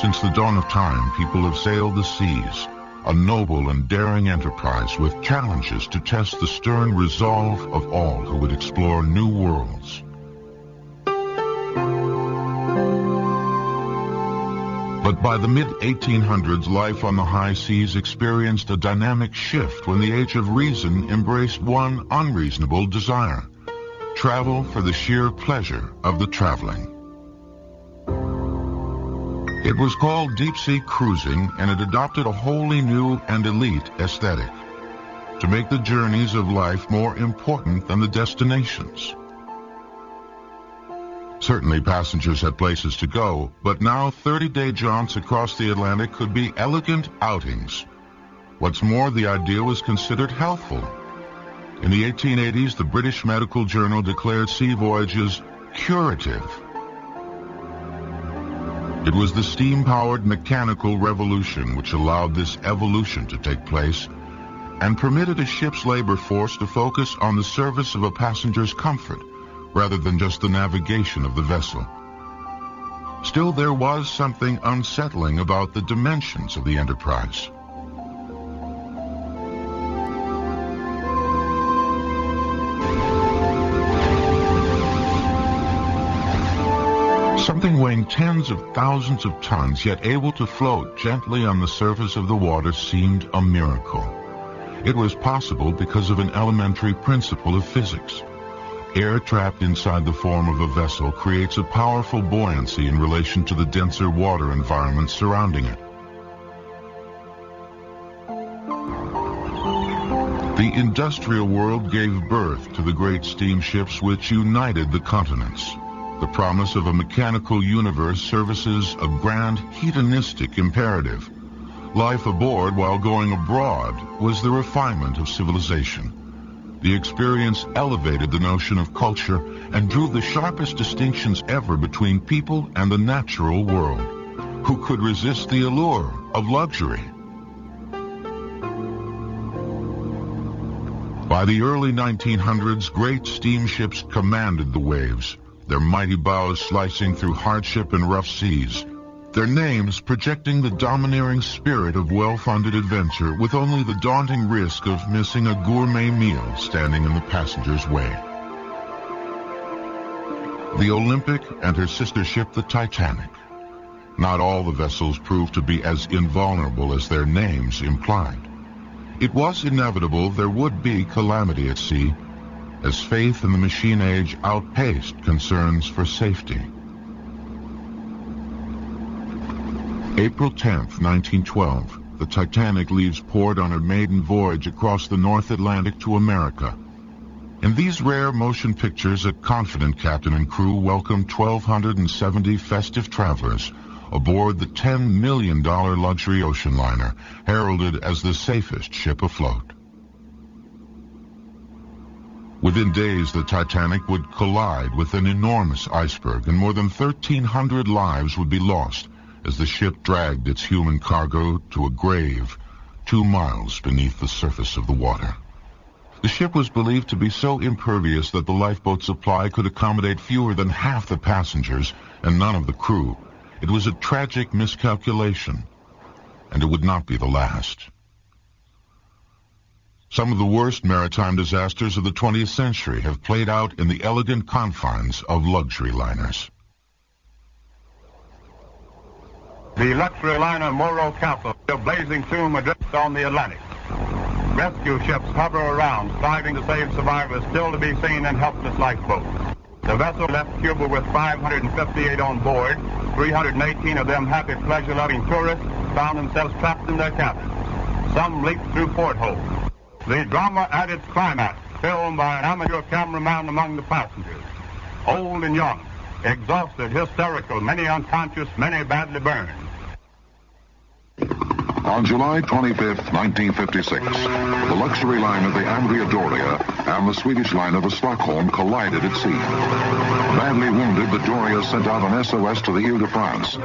Since the dawn of time, people have sailed the seas, a noble and daring enterprise with challenges to test the stern resolve of all who would explore new worlds. But by the mid-1800s, life on the high seas experienced a dynamic shift when the age of reason embraced one unreasonable desire: travel for the sheer pleasure of the traveling. It was called deep-sea cruising, and it adopted a wholly new and elite aesthetic to make the journeys of life more important than the destinations. Certainly passengers had places to go, but now 30-day jaunts across the Atlantic could be elegant outings. What's more, the idea was considered healthful. In the 1880s, the British Medical Journal declared sea voyages curative. It was the steam-powered mechanical revolution which allowed this evolution to take place and permitted a ship's labor force to focus on the service of a passenger's comfort rather than just the navigation of the vessel. Still, there was something unsettling about the dimensions of the enterprise. Something weighing tens of thousands of tons, yet able to float gently on the surface of the water, seemed a miracle. It was possible because of an elementary principle of physics. Air trapped inside the form of a vessel creates a powerful buoyancy in relation to the denser water environment surrounding it. The industrial world gave birth to the great steamships which united the continents. The promise of a mechanical universe services a grand hedonistic imperative. Life aboard while going abroad was the refinement of civilization. The experience elevated the notion of culture and drew the sharpest distinctions ever between people and the natural world. Who could resist the allure of luxury? By the early 1900s, great steamships commanded the waves, their mighty bows slicing through hardship and rough seas, their names projecting the domineering spirit of well-funded adventure with only the daunting risk of missing a gourmet meal standing in the passenger's way. The Olympic and her sister ship, the Titanic. Not all the vessels proved to be as invulnerable as their names implied. It was inevitable there would be calamity at sea, as faith in the machine age outpaced concerns for safety. April 10th, 1912, the Titanic leaves port on her maiden voyage across the North Atlantic to America. In these rare motion pictures, a confident captain and crew welcomed 1,270 festive travelers aboard the $10 million luxury ocean liner, heralded as the safest ship afloat. Within days, the Titanic would collide with an enormous iceberg, and more than 1,300 lives would be lost as the ship dragged its human cargo to a grave 2 miles beneath the surface of the water. The ship was believed to be so impervious that the lifeboat supply could accommodate fewer than half the passengers and none of the crew. It was a tragic miscalculation, and it would not be the last. Some of the worst maritime disasters of the 20th century have played out in the elegant confines of luxury liners. The luxury liner Morro Castle, a blazing tomb adrift on the Atlantic. Rescue ships hover around, striving to save survivors still to be seen in helpless lifeboats. The vessel left Cuba with 558 on board. 318 of them happy, pleasure-loving tourists found themselves trapped in their cabins. Some leaped through portholes. The drama at its climax, filmed by an amateur cameraman among the passengers. Old and young, exhausted, hysterical, many unconscious, many badly burned. On July 25th, 1956, the luxury liner the Andrea Doria and the Swedish liner the Stockholm collided at sea. Badly wounded, the Doria sent out an SOS to the Ile-de-France,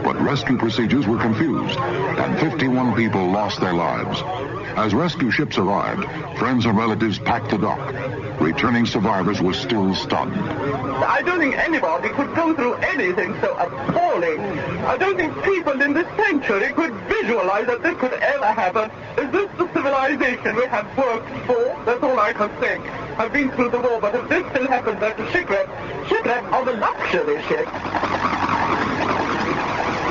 but rescue procedures were confused, and 51 people lost their lives. As rescue ships arrived, friends and relatives packed the dock. Returning survivors were still stunned. I don't think anybody could go through anything so appalling. I don't think people in this sanctuary could visualize that this could ever happen. Is this the civilization we have worked for? That's all I can think. I've been through the war, but if this still happens, that's a shipwreck of a luxury ship.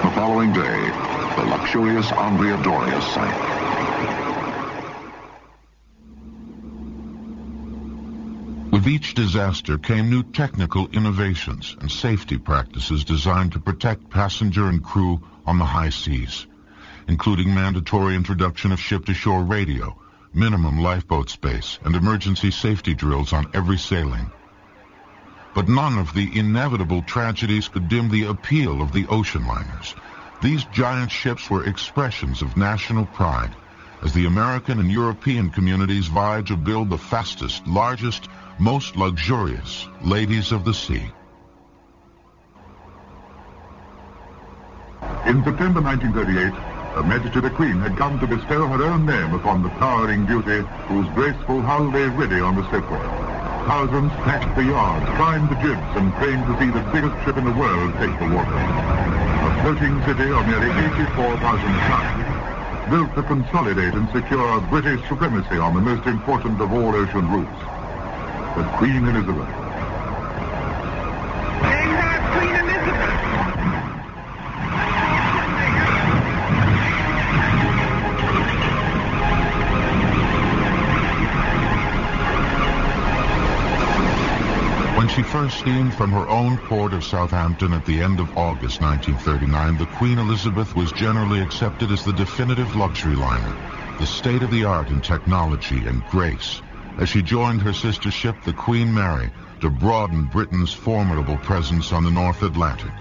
The following day, the luxurious Andrea Doria sank. With each disaster came new technical innovations and safety practices designed to protect passenger and crew on the high seas, including mandatory introduction of ship-to-shore radio, minimum lifeboat space, and emergency safety drills on every sailing. But none of the inevitable tragedies could dim the appeal of the ocean liners. These giant ships were expressions of national pride, as the American and European communities vied to build the fastest, largest, most luxurious ladies of the sea. In September 1938, Her Majesty the Queen had come to bestow her own name upon the towering beauty whose graceful hull lay ready on the slipway. Thousands packed the yards, climbed the jibs, and trained to see the biggest ship in the world take the water. A floating city of nearly 84,000 tons, built to consolidate and secure British supremacy on the most important of all ocean routes, the Queen Elizabeth. Queen Elizabeth! When she first steamed from her own port of Southampton at the end of August 1939, the Queen Elizabeth was generally accepted as the definitive luxury liner, the state-of-the-art in technology and grace, as she joined her sister ship, the Queen Mary, to broaden Britain's formidable presence on the North Atlantic.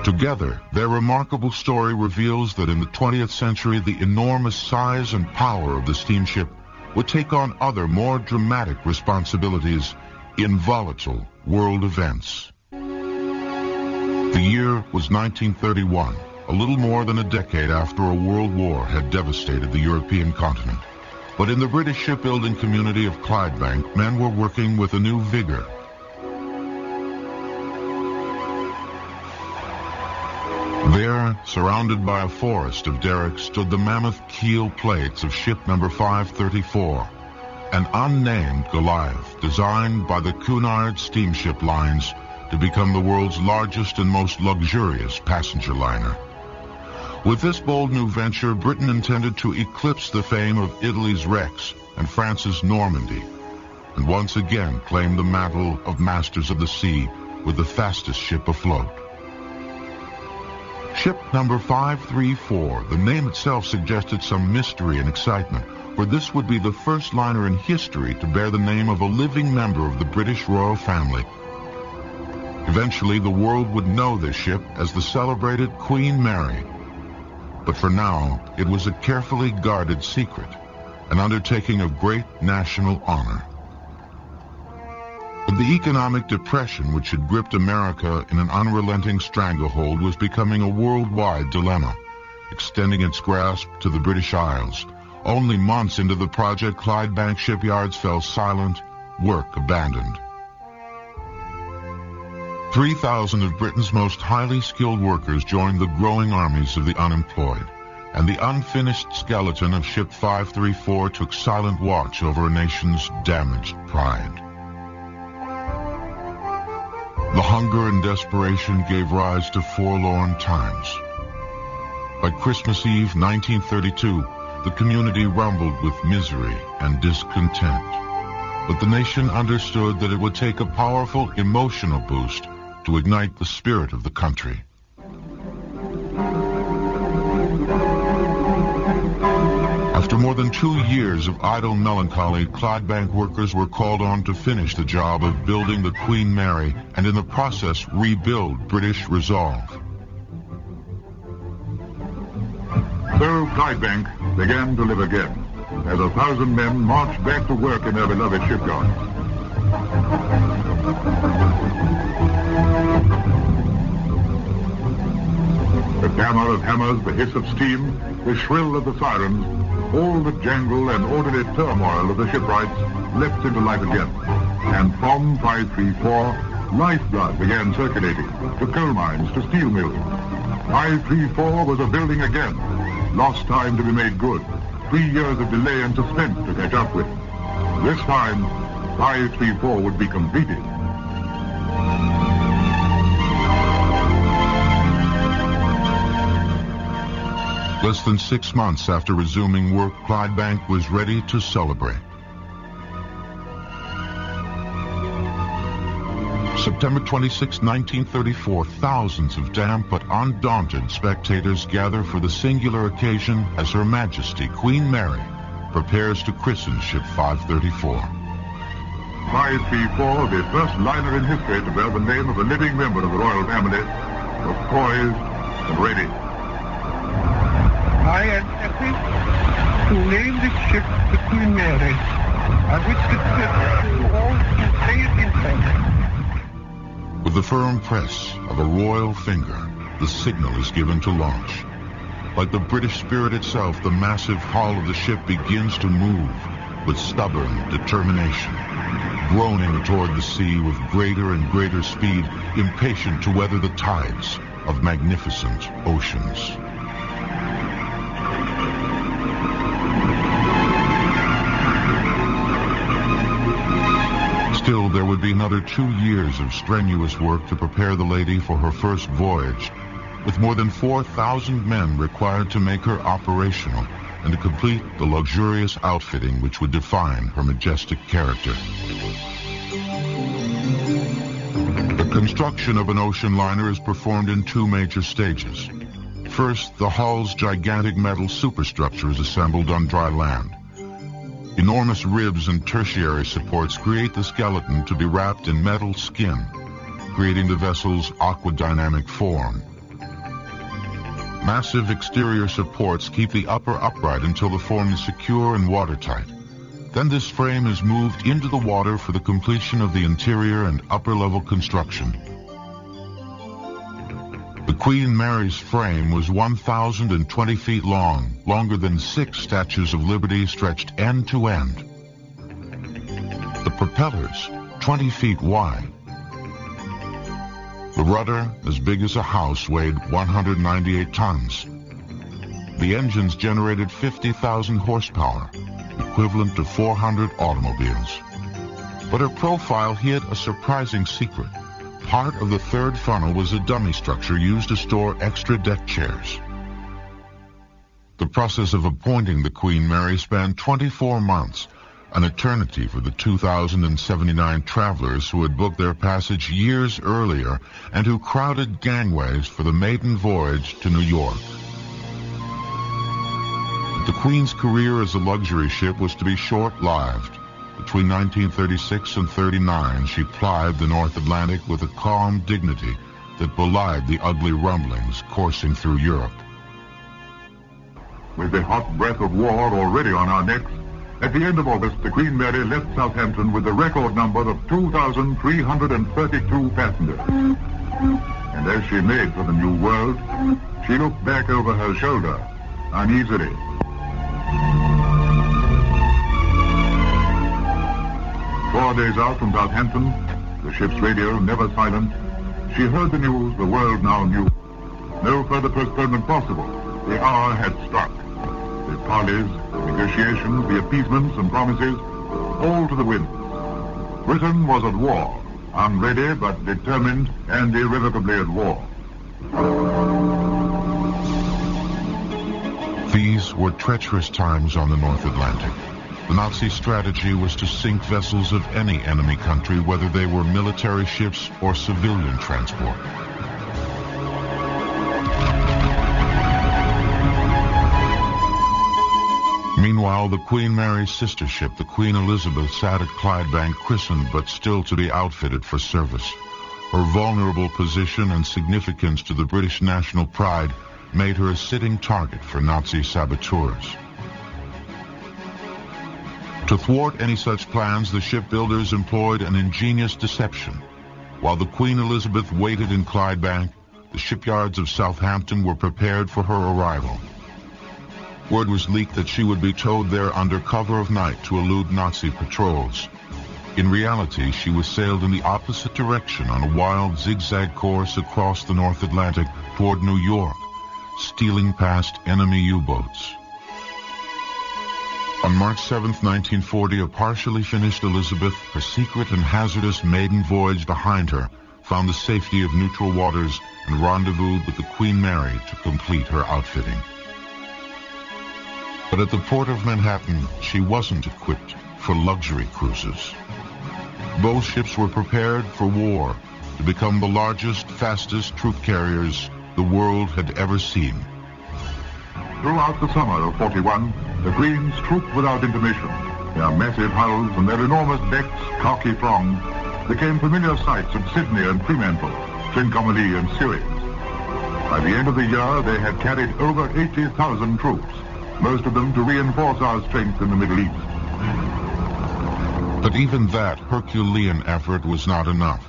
Together, their remarkable story reveals that in the 20th century, the enormous size and power of the steamship would take on other, more dramatic responsibilities in volatile world events. The year was 1931, a little more than a decade after a world war had devastated the European continent. But in the British shipbuilding community of Clydebank, men were working with a new vigor. There, surrounded by a forest of derricks, stood the mammoth keel plates of ship number 534, an unnamed Goliath designed by the Cunard Steamship Lines to become the world's largest and most luxurious passenger liner. With this bold new venture, Britain intended to eclipse the fame of Italy's Rex and France's Normandy, and once again claim the mantle of masters of the sea with the fastest ship afloat. Ship number 534, the name itself suggested some mystery and excitement, for this would be the first liner in history to bear the name of a living member of the British royal family. Eventually, the world would know this ship as the celebrated Queen Mary. But for now, it was a carefully guarded secret, an undertaking of great national honor. But the economic depression which had gripped America in an unrelenting stranglehold was becoming a worldwide dilemma, extending its grasp to the British Isles. Only months into the project, Clydebank shipyards fell silent, work abandoned. 3,000 of Britain's most highly skilled workers joined the growing armies of the unemployed, and the unfinished skeleton of Ship 534 took silent watch over a nation's damaged pride. The hunger and desperation gave rise to forlorn times. By Christmas Eve 1932, the community rumbled with misery and discontent. But the nation understood that it would take a powerful emotional boost to ignite the spirit of the country. After more than 2 years of idle melancholy, Clydebank workers were called on to finish the job of building the Queen Mary and in the process rebuild British resolve. So Clydebank began to live again, as 1,000 men marched back to work in their beloved shipyard. The clamor of hammers, the hiss of steam, the shrill of the sirens, all the jangle and orderly turmoil of the shipwrights leapt into life again. And from 534, life blood began circulating to coal mines, to steel mills. 534 was a building again. Lost time to be made good. 3 years of delay and suspense to catch up with. This time, 534 would be completed. Less than 6 months after resuming work, Clydebank was ready to celebrate. September 26, 1934, thousands of damp but undaunted spectators gather for the singular occasion as Her Majesty Queen Mary prepares to christen Ship 534. 534, the first liner in history to bear the name of a living member of the royal family, was poised and ready. I am happy to name this ship the Queen Mary. I wish to all to say it in French. With the firm press of a royal finger, the signal is given to launch. Like the British spirit itself, the massive hull of the ship begins to move with stubborn determination, groaning toward the sea with greater and greater speed, impatient to weather the tides of magnificent oceans. Still, there would be another 2 years of strenuous work to prepare the lady for her first voyage, with more than 4,000 men required to make her operational and to complete the luxurious outfitting which would define her majestic character. The construction of an ocean liner is performed in 2 major stages. First, the hull's gigantic metal superstructure is assembled on dry land. Enormous ribs and tertiary supports create the skeleton to be wrapped in metal skin, creating the vessel's aquadynamic form. Massive exterior supports keep the upper upright until the form is secure and watertight. Then this frame is moved into the water for the completion of the interior and upper-level construction. The Queen Mary's frame was 1,020 feet long, longer than 6 Statues of Liberty stretched end to end. The propellers, 20 feet wide. The rudder, as big as a house, weighed 198 tons. The engines generated 50,000 horsepower, equivalent to 400 automobiles. But her profile hid a surprising secret. Part of the third funnel was a dummy structure used to store extra deck chairs. The process of appointing the Queen Mary spanned 24 months, an eternity for the 2,079 travelers who had booked their passage years earlier and who crowded gangways for the maiden voyage to New York. But the Queen's career as a luxury ship was to be short-lived. Between 1936 and 39, she plied the North Atlantic with a calm dignity that belied the ugly rumblings coursing through Europe. With the hot breath of war already on our necks, at the end of August, the Queen Mary left Southampton with a record number of 2,332 passengers. And as she made for the New World, she looked back over her shoulder uneasily. 4 days out from Southampton, the ship's radio never silent, she heard the news the world now knew. No further postponement possible. The hour had struck. The parleys, negotiations, the appeasements and promises, all to the wind. Britain was at war, unready but determined and irrevocably at war. These were treacherous times on the North Atlantic. The Nazi strategy was to sink vessels of any enemy country, whether they were military ships or civilian transport. Meanwhile, the Queen Mary's sister ship, the Queen Elizabeth, sat at Clydebank, christened but still to be outfitted for service. Her vulnerable position and significance to the British national pride made her a sitting target for Nazi saboteurs. To thwart any such plans, the shipbuilders employed an ingenious deception. While the Queen Elizabeth waited in Clydebank, the shipyards of Southampton were prepared for her arrival. Word was leaked that she would be towed there under cover of night to elude Nazi patrols. In reality, she was sailed in the opposite direction on a wild zigzag course across the North Atlantic toward New York, stealing past enemy U-boats. On March 7, 1940, a partially finished Elizabeth, her secret and hazardous maiden voyage behind her, found the safety of neutral waters and rendezvoused with the Queen Mary to complete her outfitting. But at the port of Manhattan, she wasn't equipped for luxury cruises. Both ships were prepared for war, to become the largest, fastest troop carriers the world had ever seen. Throughout the summer of 41, the Queens trooped without intermission. Their massive hulls and their enormous decks, khaki thronged, became familiar sights at Sydney and Fremantle, Trincomalee and Suez. By the end of the year, they had carried over 80,000 troops, most of them to reinforce our strength in the Middle East. But even that Herculean effort was not enough.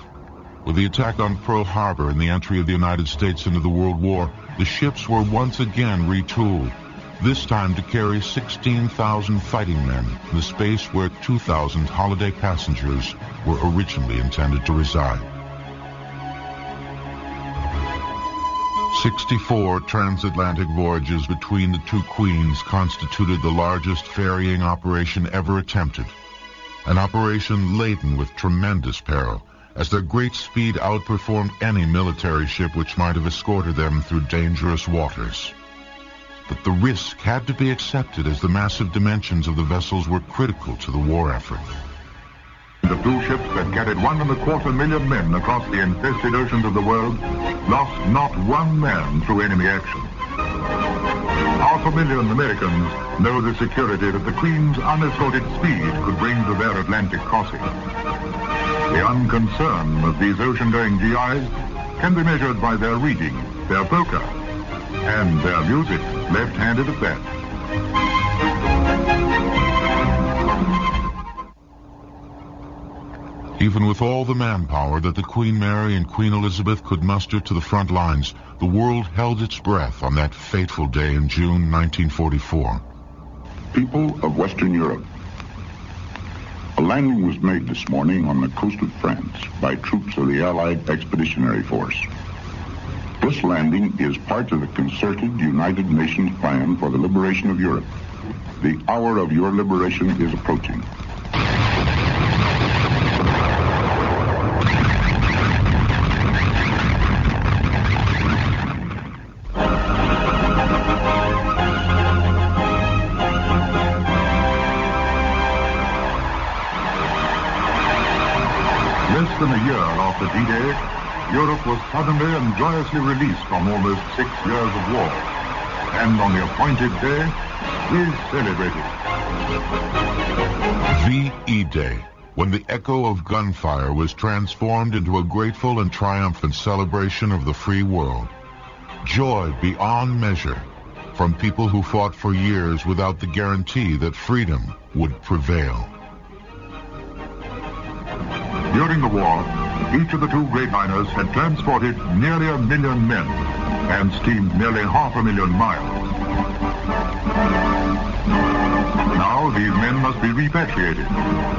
With the attack on Pearl Harbor and the entry of the United States into the World War, the ships were once again retooled, this time to carry 16,000 fighting men in the space where 2,000 holiday passengers were originally intended to reside. 64 transatlantic voyages between the two Queens constituted the largest ferrying operation ever attempted, an operation laden with tremendous peril, as their great speed outperformed any military ship which might have escorted them through dangerous waters. But the risk had to be accepted, as the massive dimensions of the vessels were critical to the war effort. The two ships that carried 1.25 million men across the infested oceans of the world lost not one man through enemy action. 500,000 Americans know the security that the Queen's unescorted speed could bring to their Atlantic crossing. The unconcern of these ocean-going GIs can be measured by their reading, their poker, and their music, left-handed at that. Even with all the manpower that the Queen Mary and Queen Elizabeth could muster to the front lines, the world held its breath on that fateful day in June 1944. People of Western Europe, a landing was made this morning on the coast of France by troops of the Allied Expeditionary Force. This landing is part of the concerted United Nations plan for the liberation of Europe. The hour of your liberation is approaching. Less than a year after D-Day, Europe was suddenly and joyously released from almost 6 years of war. And on the appointed day, we celebrated. VE Day, when the echo of gunfire was transformed into a grateful and triumphant celebration of the free world. Joy beyond measure from people who fought for years without the guarantee that freedom would prevail. During the war, each of the two great liners had transported nearly 1 million men and steamed nearly 500,000 miles. Now these men must be repatriated,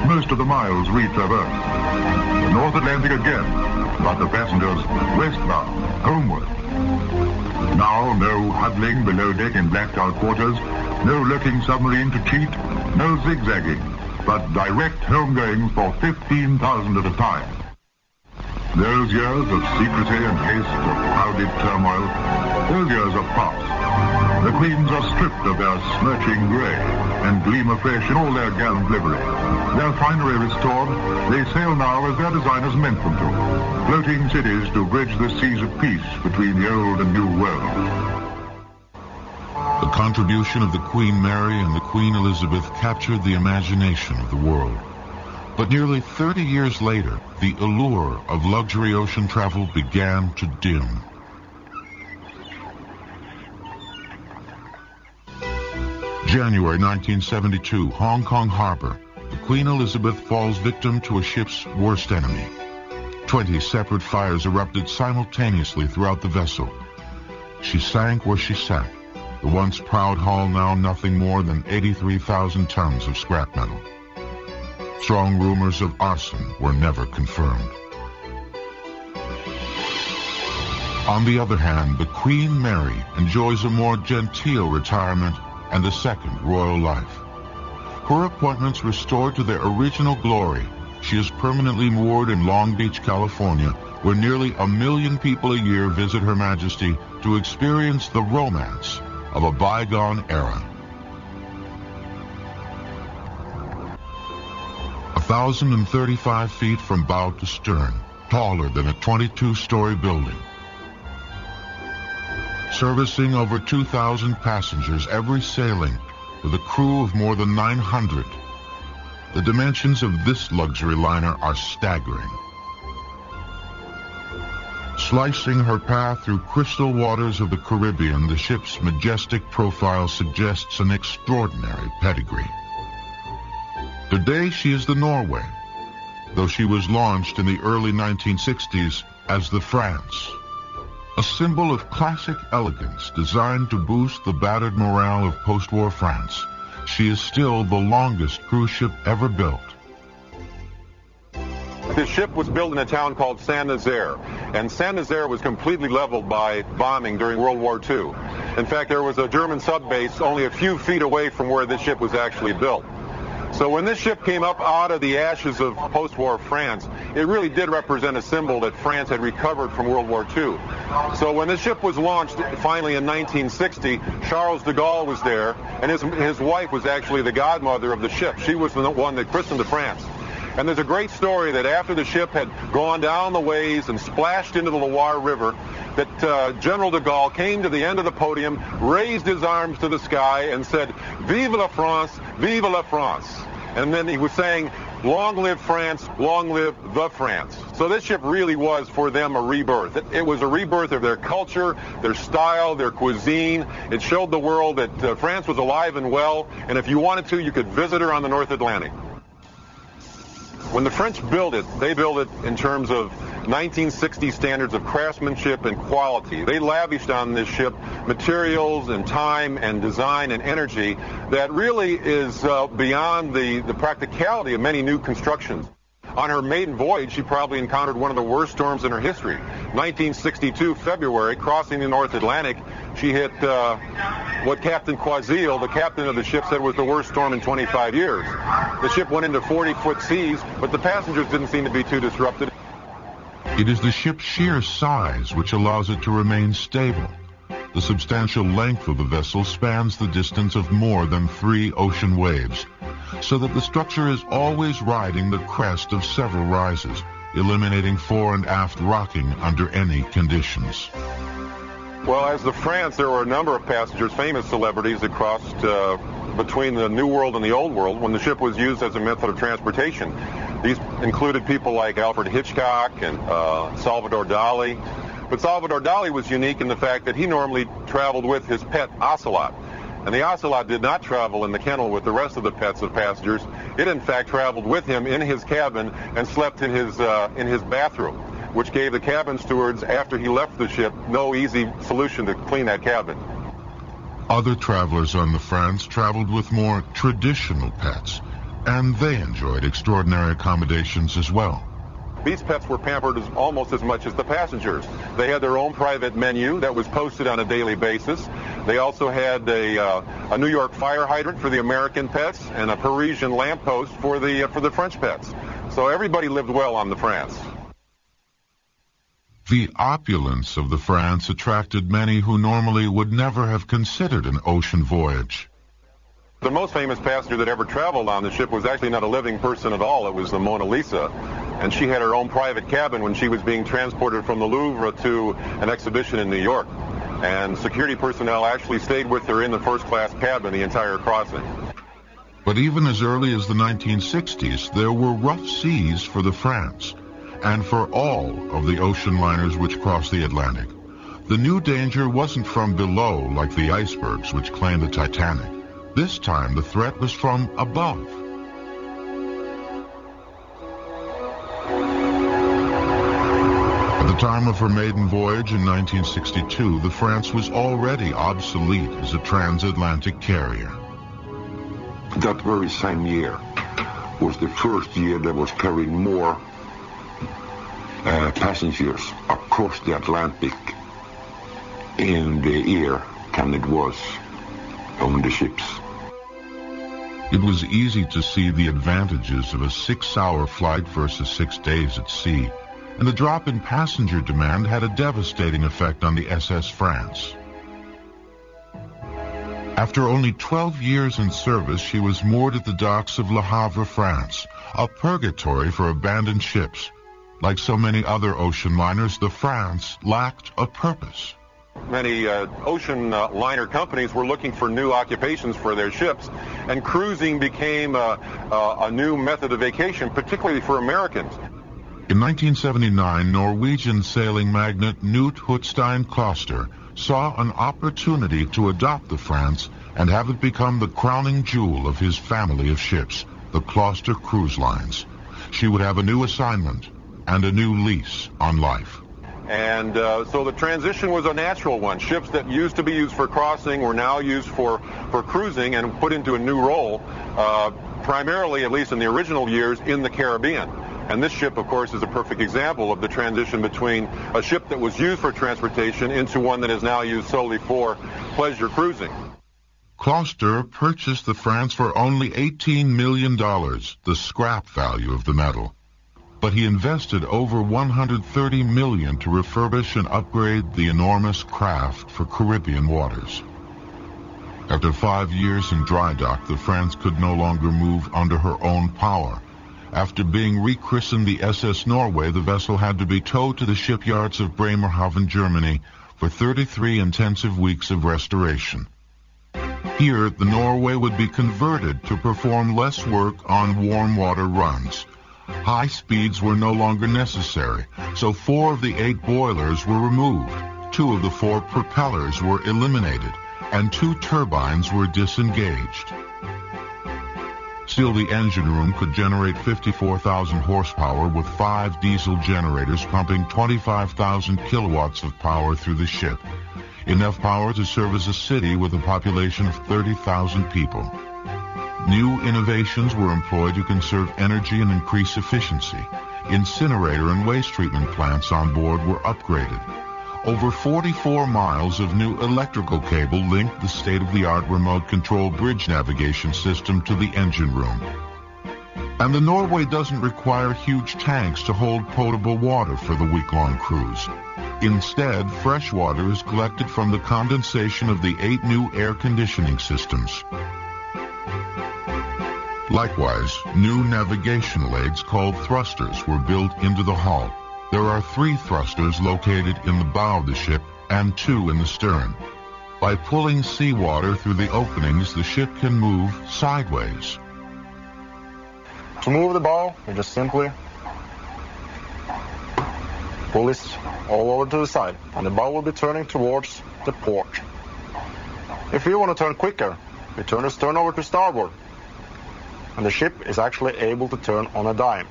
most of the miles retraversed. The North Atlantic again, but the passengers westbound, homeward. Now no huddling below deck in blacked-out quarters, no lurking submarine to cheat, no zigzagging, but direct homegoings for 15,000 at a time. Those years of secrecy and haste, of crowded turmoil, those years are past. The Queens are stripped of their smirching grey and gleam afresh in all their gallant livery. Their finery restored, they sail now as their designers meant them to, floating cities to bridge the seas of peace between the old and new worlds. The contribution of the Queen Mary and the Queen Elizabeth captured the imagination of the world. But nearly 30 years later, the allure of luxury ocean travel began to dim. January 1972, Hong Kong Harbor. The Queen Elizabeth falls victim to a ship's worst enemy. 20 separate fires erupted simultaneously throughout the vessel. She sank where she sat, The once proud hull now nothing more than 83,000 tons of scrap metal. Strong rumors of arson were never confirmed. On the other hand, the Queen Mary enjoys a more genteel retirement and a second royal life. Her appointments restored to their original glory, she is permanently moored in Long Beach, California, where nearly 1 million people a year visit Her Majesty to experience the romance of a bygone era. 1,035 feet from bow to stern, taller than a 22-story building. Servicing over 2,000 passengers every sailing with a crew of more than 900. The dimensions of this luxury liner are staggering. Slicing her path through crystal waters of the Caribbean, the ship's majestic profile suggests an extraordinary pedigree. Today she is the Norway, though she was launched in the early 1960s as the France. A symbol of classic elegance designed to boost the battered morale of post-war France, she is still the longest cruise ship ever built. This ship was built in a town called Saint-Nazaire, and Saint-Nazaire was completely leveled by bombing during World War II. In fact, there was a German sub-base only a few feet away from where this ship was actually built. So when this ship came up out of the ashes of post-war France, it really did represent a symbol that France had recovered from World War II. So when this ship was launched finally in 1960, Charles de Gaulle was there, and his wife was actually the godmother of the ship. She was the one that christened the France. And there's a great story that after the ship had gone down the ways and splashed into the Loire River, that General de Gaulle came to the end of the podium, raised his arms to the sky and said, "Vive la France, vive la France." And then he was saying, "Long live France, long live the France." So this ship really was for them a rebirth. It was a rebirth of their culture, their style, their cuisine. It showed the world that France was alive and well, and if you wanted to, you could visit her on the North Atlantic. When the French built it, they built it in terms of 1960 standards of craftsmanship and quality. They lavished on this ship materials and time and design and energy that really is beyond the practicality of many new constructions. On her maiden voyage, she probably encountered one of the worst storms in her history. 1962, February, crossing the North Atlantic, she hit what Captain Quazil, the captain of the ship, said was the worst storm in 25 years. The ship went into 40-foot seas, but the passengers didn't seem to be too disrupted. It is the ship's sheer size which allows it to remain stable. The substantial length of the vessel spans the distance of more than 3 ocean waves, so that the structure is always riding the crest of several rises, eliminating fore and aft rocking under any conditions. Well, as the France, there were a number of passengers, famous celebrities that crossed between the New World and the Old World when the ship was used as a method of transportation. These included people like Alfred Hitchcock and Salvador Dali. But Salvador Dali was unique in the fact that he normally traveled with his pet ocelot. And the ocelot did not travel in the kennel with the rest of the pets of passengers. It, in fact, traveled with him in his cabin and slept in his bathroom, which gave the cabin stewards, after he left the ship, no easy solution to clean that cabin. Other travelers on the France traveled with more traditional pets, and they enjoyed extraordinary accommodations as well. These pets were pampered almost as much as the passengers. They had their own private menu that was posted on a daily basis. They also had a New York fire hydrant for the American pets and a Parisian lamppost for the French pets. So everybody lived well on the France. The opulence of the France attracted many who normally would never have considered an ocean voyage. The most famous passenger that ever traveled on the ship was actually not a living person at all. It was the Mona Lisa. And she had her own private cabin when she was being transported from the Louvre to an exhibition in New York. And security personnel actually stayed with her in the first-class cabin the entire crossing. But even as early as the 1960s, there were rough seas for the France, and for all of the ocean liners which crossed the Atlantic. The new danger wasn't from below like the icebergs which claimed the Titanic. This time the threat was from above. At the Time of her maiden voyage in 1962, the France was already obsolete as a transatlantic carrier. That very same year was the first year that was carrying more passengers across the Atlantic in the year than it was on the ships. It was easy to see the advantages of a 6-hour flight versus 6 days at sea, and the drop in passenger demand had a devastating effect on the SS France. After only 12 years in service, she was moored at the docks of Le Havre, France, a purgatory for abandoned ships. Like so many other ocean liners, the France lacked a purpose. Many ocean liner companies were looking for new occupations for their ships, and cruising became a new method of vacation, particularly for Americans. In 1979, Norwegian sailing magnate Knut Hutstein Kloster saw an opportunity to adopt the France and have it become the crowning jewel of his family of ships, the Kloster Cruise Lines. She would have a new assignment and a new lease on life. And so the transition was a natural one. Ships that used to be used for crossing were now used for cruising and put into a new role, primarily, at least in the original years, in the Caribbean. And this ship, of course, is a perfect example of the transition between a ship that was used for transportation into one that is now used solely for pleasure cruising. Kloster purchased the France for only $18 million, the scrap value of the metal. But he invested over $130 million to refurbish and upgrade the enormous craft for Caribbean waters. After 5 years in dry dock, the France could no longer move under her own power. After being rechristened the SS Norway, the vessel had to be towed to the shipyards of Bremerhaven, Germany, for 33 intensive weeks of restoration. Here, the Norway would be converted to perform less work on warm water runs. High speeds were no longer necessary, so 4 of the 8 boilers were removed, 2 of the 4 propellers were eliminated, and 2 turbines were disengaged. Still, the engine room could generate 54,000 horsepower with 5 diesel generators pumping 25,000 kilowatts of power through the ship, enough power to service a city with a population of 30,000 people. New innovations were employed to conserve energy and increase efficiency. Incinerator and waste treatment plants on board were upgraded. Over 44 miles of new electrical cable linked the state-of-the-art remote control bridge navigation system to the engine room. And the Norway doesn't require huge tanks to hold potable water for the week-long cruise. Instead, fresh water is collected from the condensation of the 8 new air conditioning systems. Likewise, new navigational aids called thrusters were built into the hull. There are 3 thrusters located in the bow of the ship and 2 in the stern. By pulling seawater through the openings, the ship can move sideways. To move the bow, you just simply pull this all over to the side, and the bow will be turning towards the port. If you want to turn quicker, you turn the stern over to starboard, and the ship is actually able to turn on a dime.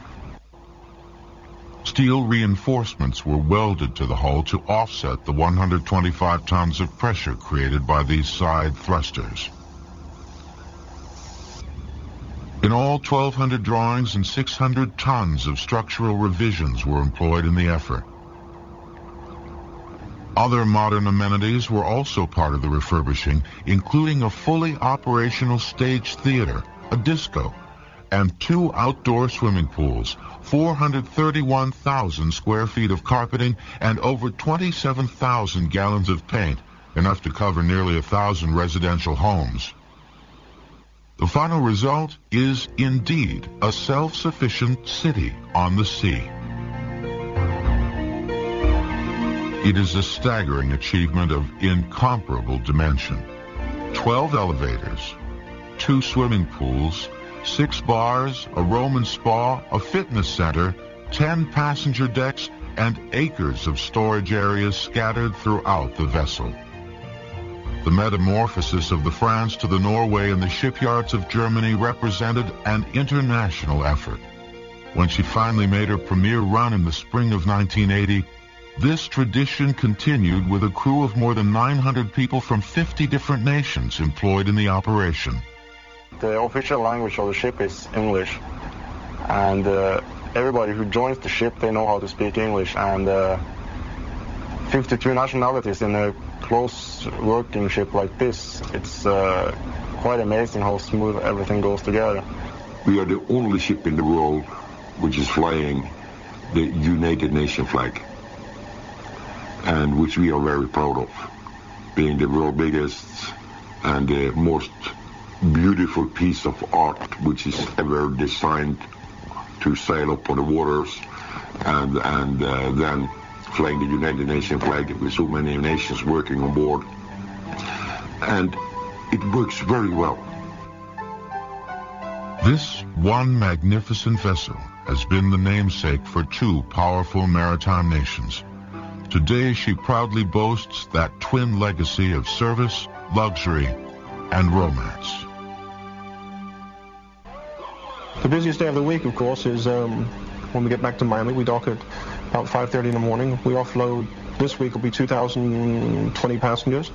Steel reinforcements were welded to the hull to offset the 125 tons of pressure created by these side thrusters. In all, 1,200 drawings and 600 tons of structural revisions were employed in the effort. Other modern amenities were also part of the refurbishing, including a fully operational stage theater, a disco, and 2 outdoor swimming pools, 431,000 square feet of carpeting, and over 27,000 gallons of paint, enough to cover nearly 1,000 residential homes. The final result is indeed a self-sufficient city on the sea. It is a staggering achievement of incomparable dimension. 12 elevators, 2 swimming pools, 6 bars, a Roman spa, a fitness center, 10 passenger decks, and acres of storage areas scattered throughout the vessel. The metamorphosis of the France to the Norway in the shipyards of Germany represented an international effort. When she finally made her premiere run in the spring of 1980, This tradition continued with a crew of more than 900 people from 50 different nations employed in the operation. The official language of the ship is English, and everybody who joins the ship, they know how to speak English, and 52 nationalities in a close working ship like this. It's quite amazing how smooth everything goes together. We are the only ship in the world which is flying the United Nations flag, and which we are very proud of, being the world's biggest and the most beautiful piece of art which is ever designed to sail up on the waters and then flying the United Nations flag with so many nations working on board. And it works very well. This one magnificent vessel has been the namesake for two powerful maritime nations. Today she proudly boasts that twin legacy of service, luxury, and romance. The busiest day of the week, of course, is when we get back to Miami. We dock at about 5:30 in the morning. We offload. This week will be 2,020 passengers,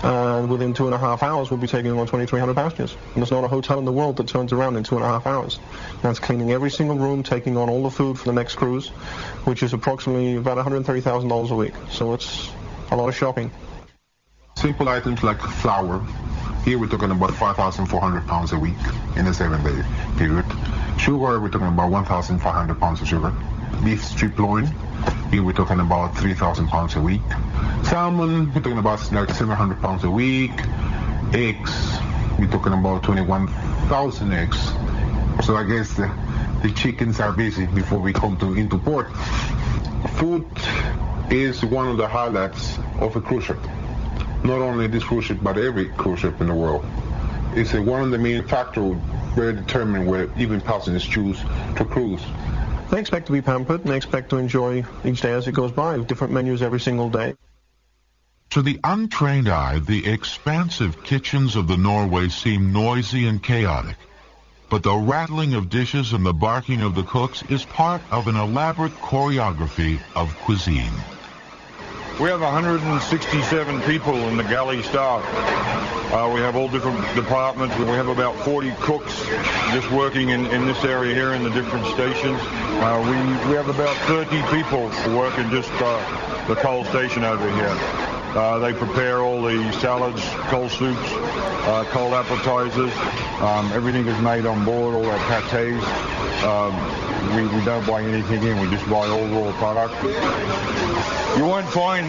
and within 2.5 hours we'll be taking on 2,300 passengers. And there's not a hotel in the world that turns around in 2.5 hours. That's cleaning every single room, taking on all the food for the next cruise, which is approximately about $130,000 a week. So it's a lot of shopping. Simple items like flour. Here we're talking about 5,400 pounds a week in a 7-day period. Sugar, we're talking about 1,500 pounds of sugar. Beef strip loin, here we're talking about 3,000 pounds a week. Salmon, we're talking about like 700 pounds a week. Eggs, we're talking about 21,000 eggs. So I guess the chickens are busy before we come into port. Food is one of the highlights of a cruise ship. Not only this cruise ship, but every cruise ship in the world. It's one of the main factors very determined where even passengers choose to cruise. They expect to be pampered, and they expect to enjoy each day as it goes by, with different menus every single day. To the untrained eye, the expansive kitchens of the Norway seem noisy and chaotic. But the rattling of dishes and the barking of the cooks is part of an elaborate choreography of cuisine. We have 167 people in the galley staff. We have all different departments. We have about 40 cooks just working in this area here in the different stations. We have about 30 people working just the coal station over here. They prepare all the salads, cold soups, cold appetizers. Everything is made on board, all our pâtés. We don't buy anything in, we just buy all raw product. You won't find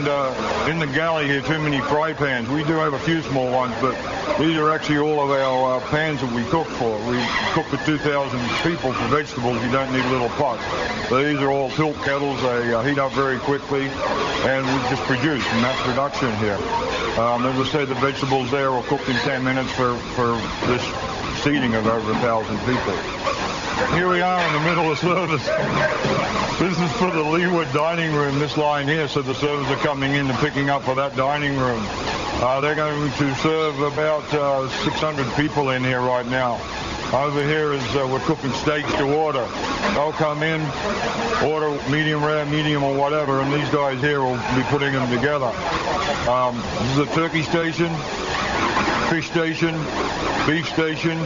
in the galley here too many fry pans. We do have a few small ones, but these are actually all of our pans that we cook for. We cook for 2,000 people for vegetables. You don't need little pots. So these are all tilt kettles. They heat up very quickly, and we just produce mass production here. As I said, the vegetables there are cooked in 10 minutes for this seating of over 1,000 people. Here we are in the middle of service. This is for the leeward dining room, this line here, so the servers are coming in and picking up for that dining room. They're going to serve about 600 people in here right now. Over here is we're cooking steaks to order. They'll come in, order medium rare, medium or whatever, and these guys here will be putting them together. This is a turkey station, fish station, beef station,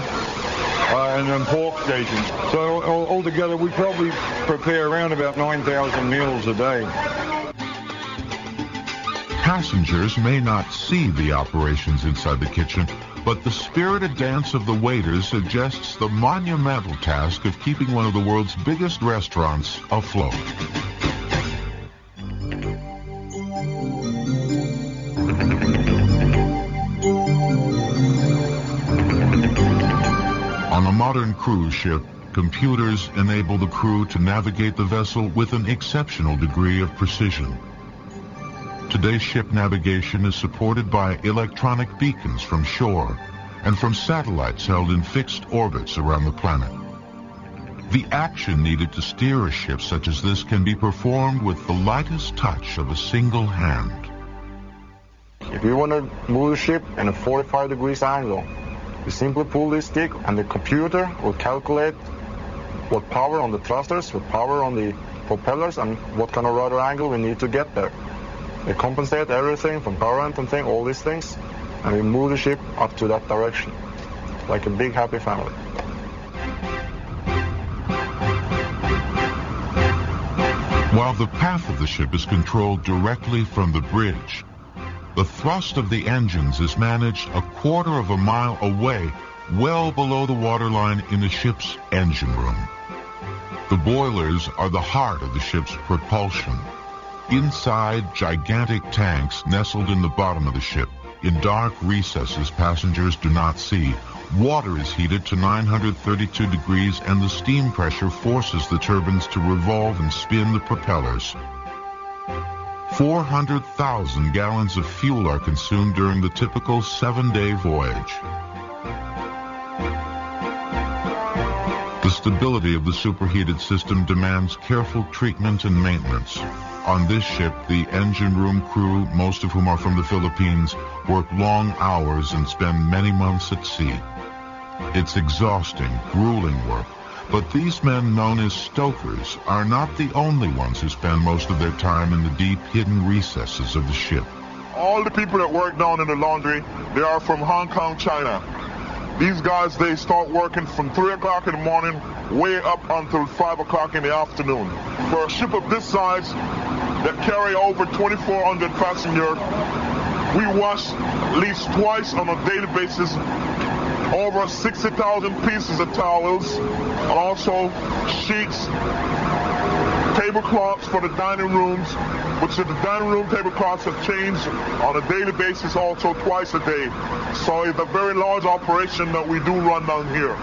and then pork stations. So altogether we probably prepare around about 9,000 meals a day. Passengers may not see the operations inside the kitchen, but the spirited dance of the waiters suggests the monumental task of keeping one of the world's biggest restaurants afloat. On a modern cruise ship, computers enable the crew to navigate the vessel with an exceptional degree of precision. Today's ship navigation is supported by electronic beacons from shore and from satellites held in fixed orbits around the planet. The action needed to steer a ship such as this can be performed with the lightest touch of a single hand. If you want to move the ship in a 45 degrees angle, you simply pull this stick and the computer will calculate what power on the thrusters, what power on the propellers and what kind of rudder angle we need to get there. We compensate everything from current and all these things, and we move the ship up to that direction, like a big happy family. While the path of the ship is controlled directly from the bridge, the thrust of the engines is managed a quarter of a mile away, well below the waterline in the ship's engine room. The boilers are the heart of the ship's propulsion. Inside gigantic tanks nestled in the bottom of the ship, in dark recesses passengers do not see, water is heated to 932 degrees and the steam pressure forces the turbines to revolve and spin the propellers. 400,000 gallons of fuel are consumed during the typical 7-day voyage. The stability of the superheated system demands careful treatment and maintenance. On this ship, the engine room crew, most of whom are from the Philippines, work long hours and spend many months at sea. It's exhausting, grueling work, but these men known as stokers are not the only ones who spend most of their time in the deep, hidden recesses of the ship. All the people that work down in the laundry, they are from Hong Kong, China. These guys, they start working from 3 o'clock in the morning way up until 5 o'clock in the afternoon. For a ship of this size that carry over 2,400 passengers, we wash at least twice on a daily basis over 60,000 pieces of towels, and also sheets, tablecloths for the dining rooms, which the dining room tablecloths have changed on a daily basis also twice a day. So it's a very large operation that we do run down here.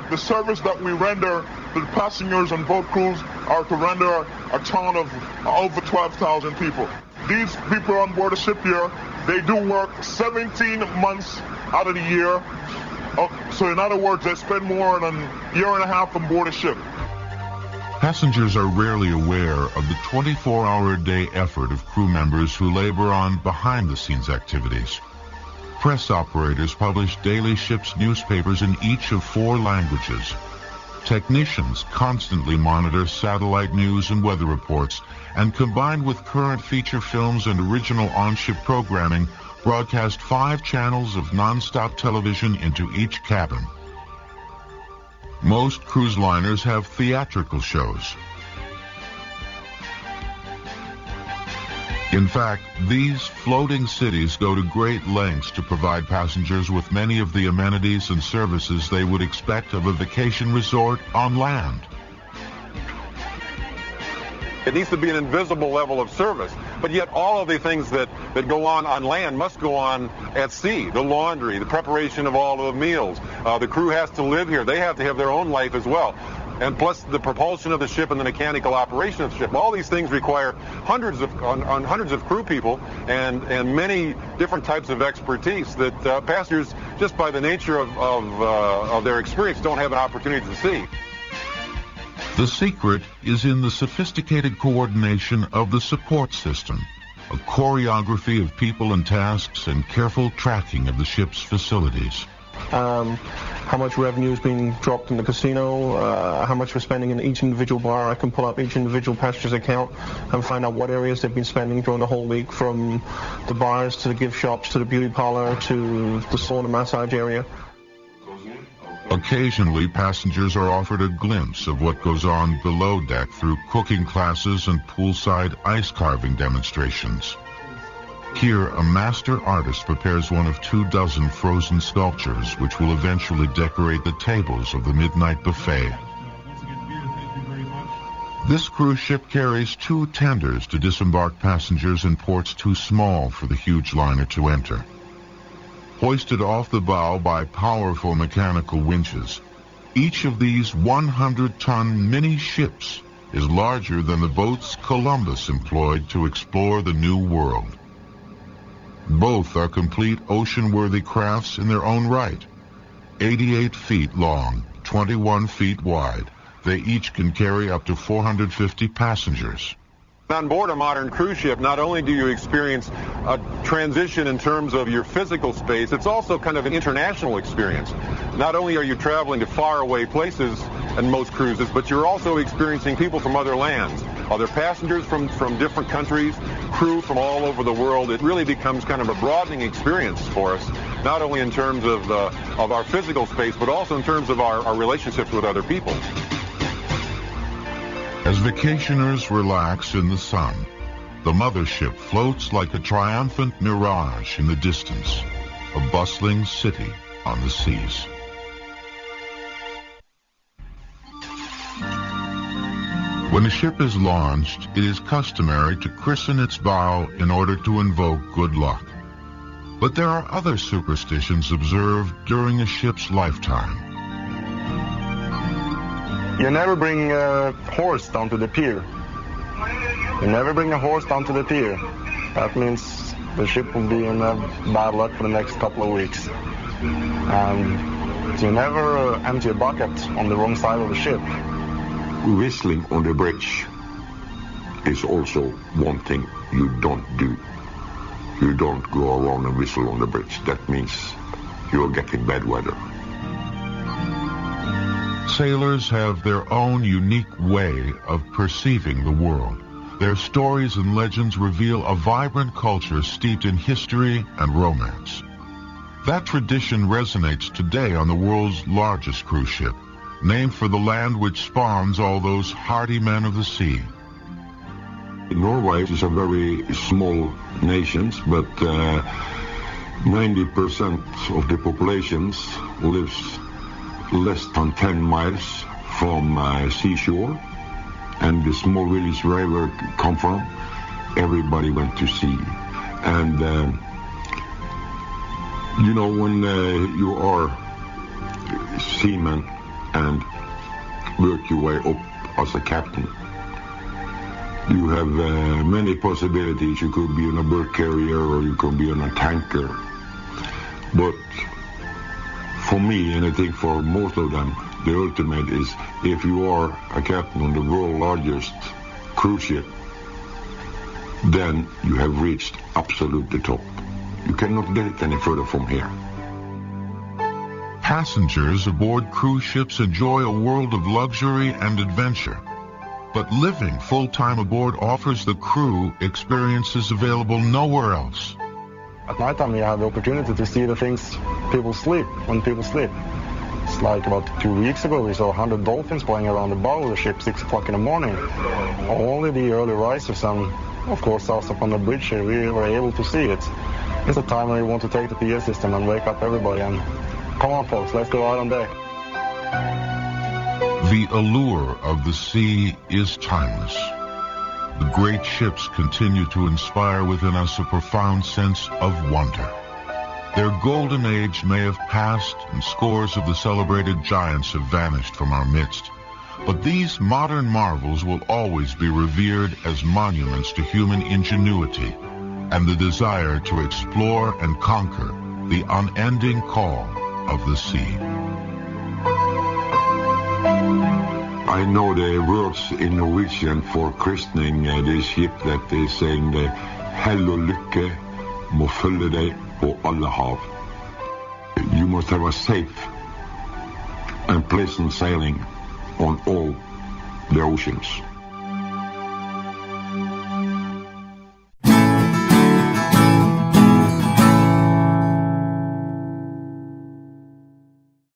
The service that we render to the passengers and boat crews are to render a town of over 12,000 people. These people on board the ship here, they do work 17 months out of the year. So in other words, they spend more than a year and a half on board a ship. Passengers are rarely aware of the 24-hour-a-day effort of crew members who labor on behind-the-scenes activities. Press operators publish daily ship's newspapers in each of 4 languages. Technicians constantly monitor satellite news and weather reports, and combined with current feature films and original on-ship programming, broadcast 5 channels of non-stop television into each cabin. Most cruise liners have theatrical shows. In fact, these floating cities go to great lengths to provide passengers with many of the amenities and services they would expect of a vacation resort on land. It needs to be an invisible level of service, but yet all of the things that go on land must go on at sea. The laundry, the preparation of all of the meals. The crew has to live here. They have to have their own life as well. And plus the propulsion of the ship and the mechanical operation of the ship. All these things require hundreds of crew people and many different types of expertise that passengers, just by the nature of their experience, don't have an opportunity to see. The secret is in the sophisticated coordination of the support system, a choreography of people and tasks and careful tracking of the ship's facilities. How much revenue is being dropped in the casino, how much we're spending in each individual bar. I can pull up each individual passenger's account and find out what areas they've been spending during the whole week, from the bars to the gift shops to the beauty parlor to the sauna massage area. Occasionally, passengers are offered a glimpse of what goes on below deck through cooking classes and poolside ice carving demonstrations. Here, a master artist prepares one of 24 frozen sculptures which will eventually decorate the tables of the midnight buffet. This cruise ship carries 2 tenders to disembark passengers in ports too small for the huge liner to enter. Hoisted off the bow by powerful mechanical winches, each of these 100-ton mini ships is larger than the boats Columbus employed to explore the New World. Both are complete ocean-worthy crafts in their own right. 88 feet long, 21 feet wide, they each can carry up to 450 passengers. On board a modern cruise ship, not only do you experience a transition in terms of your physical space, it's also kind of an international experience. Not only are you traveling to faraway places in most cruises, but you're also experiencing people from other lands. Other passengers from different countries, crew from all over the world. It really becomes kind of a broadening experience for us, not only in terms of our physical space, but also in terms of our relationships with other people. As vacationers relax in the sun, the mothership floats like a triumphant mirage in the distance, a bustling city on the seas. When a ship is launched, it is customary to christen its bow in order to invoke good luck. But there are other superstitions observed during a ship's lifetime. You never bring a horse down to the pier. You never bring a horse down to the pier. That means the ship will be in bad luck for the next couple of weeks. And you never empty a bucket on the wrong side of the ship. Whistling on the bridge is also one thing you don't do. You don't go around and whistle on the bridge. That means you're getting bad weather. Sailors have their own unique way of perceiving the world. Their stories and legends reveal a vibrant culture steeped in history and romance. That tradition resonates today on the world's largest cruise ship, named for the land which spawns all those hardy men of the sea. Norway is a very small nation, but 90% of the population lives less than 10 miles from seashore. And the small village where I come from, everybody went to sea. And, you know, when you are seaman and work your way up as a captain, you have many possibilities. You could be on a bulk carrier or you could be on a tanker. But for me, and I think for most of them, the ultimate is if you are a captain on the world's largest cruise ship, then you have reached absolutely top. You cannot get it any further from here. Passengers aboard cruise ships enjoy a world of luxury and adventure. But living full-time aboard offers the crew experiences available nowhere else. At night time, you have the opportunity to see the things people sleep, when people sleep. It's like about 2 weeks ago, we saw 100 dolphins flying around the bow of the ship, 6 o'clock in the morning. Only the early risers and, of course, us up on the bridge here, we were able to see it. It's a time when you want to take the PA system and wake up everybody and come on, folks, let's go out on deck. The allure of the sea is timeless. The great ships continue to inspire within us a profound sense of wonder. Their golden age may have passed and scores of the celebrated giants have vanished from our midst. But these modern marvels will always be revered as monuments to human ingenuity and the desire to explore and conquer the unending call of the sea. I know the words in Norwegian for christening this ship that is saying the hell og lykke må følge deg på alle hav. You must have a safe and pleasant sailing on all the oceans.